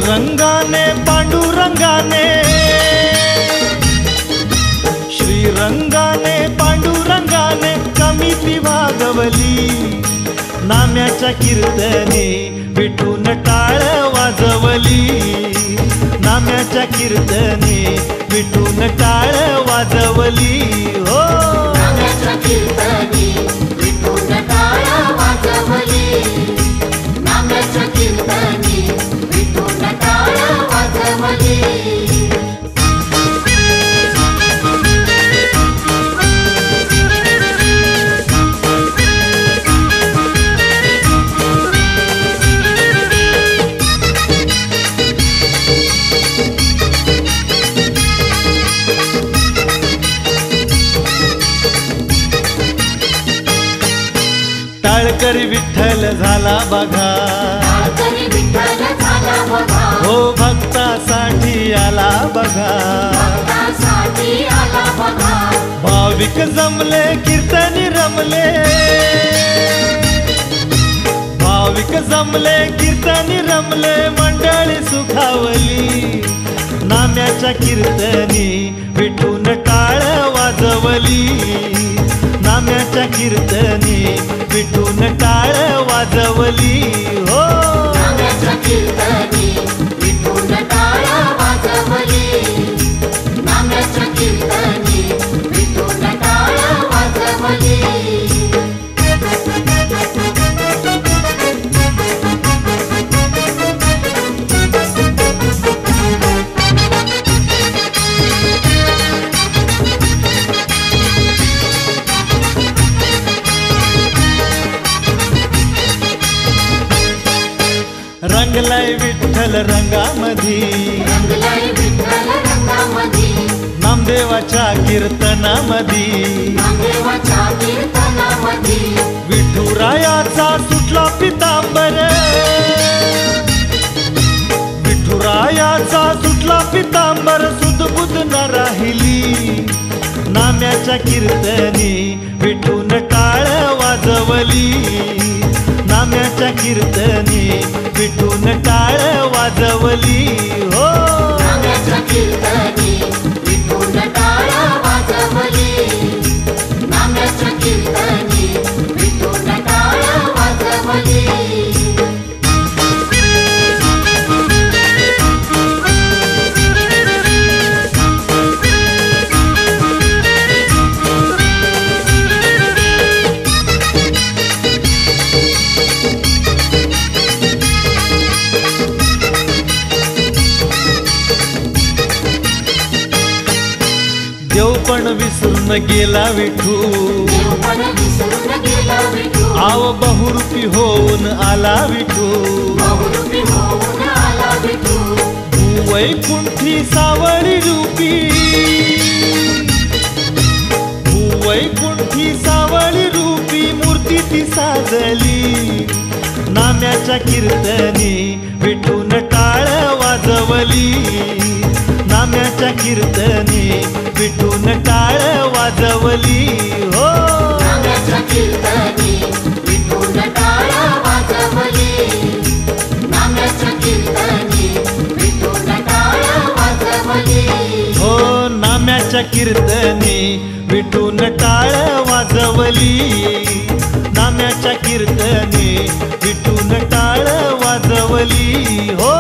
श्रीरंगाने पांडुरंगाने, श्रीरंगाने पांडुरंगाने कमिती वागवली, नाम्याच्या कीर्तने विठून टाळ वाजवली, नाम्याच्या कीर्तने विठून टाळ वाजवली हो। नाम्याच्या कीर्तने विठून टाळ वाजवली, नाम्याच्या कीर्तने विठून टाळ वाजवली। टाळकरी विठ्ठल झाला बघा, टाळकरी विठ्ठल झाला बघा, हो भक्तासाठी आला बघा, भक्तासाठी आला बघा। भाविक जमले कीर्तनी रमले, भाविक जमले कीर्तनी रमले, मंडळी सुखावली, नाम्याच्या कीर्तनी विठून टाळ वाजवली, नाम्याच्या कीर्तनी विठून टाळ वाजवली हो। नाम्याच्या कीर्तने विठून टाळ वाजवली, नाम्याच्या कीर्तने विठून टाळ वाजवली। रंगलाय विठ्ठल रंगामधी, रंगलाय विठ्ठल रंगामधी, नामदेवाच्या कीर्तनामधी, नामदेवाच्या कीर्तनामधी, विठुरायाचा सुटला पितांबर, विठुरायाचा सुटला पितांबर, सुदबुद न राहिली, नाम्याच्या कीर्तनी विठून टाळ वाजवली, नाम्याच्या कीर्तनी विठून टाळ वाजवली हो। नाम्याच्या कीर्तने विठून टाळ वाजवली, नाम्याच्या कीर्तने विठून टाळ वाजवली। देव पण विसरून गेला विठू, देव पण विसरून गेला विठू, आव बहुरूपी होऊन आला विठू, बहुरूपी होऊन आला विठू, वैकुंठी सावळी रूपी, वैकुंठी सावळी रूपी मूर्ती ती साजली, नाम्याच्या कीर्तनी विठून टाळ वाजवली, नाम्याच्या कीर्तनी विठून टाळ वाजवली हो। नाम्याच्या कीर्तने विठून टाळ वाजवली, नाम्याच्या कीर्तने विठून टाळ वाजवली हो। नाम्याच्या कीर्तनी विठून टाळ वाजवली, नाम्याच्या कीर्तनी विठून टाळ वाजवली हो।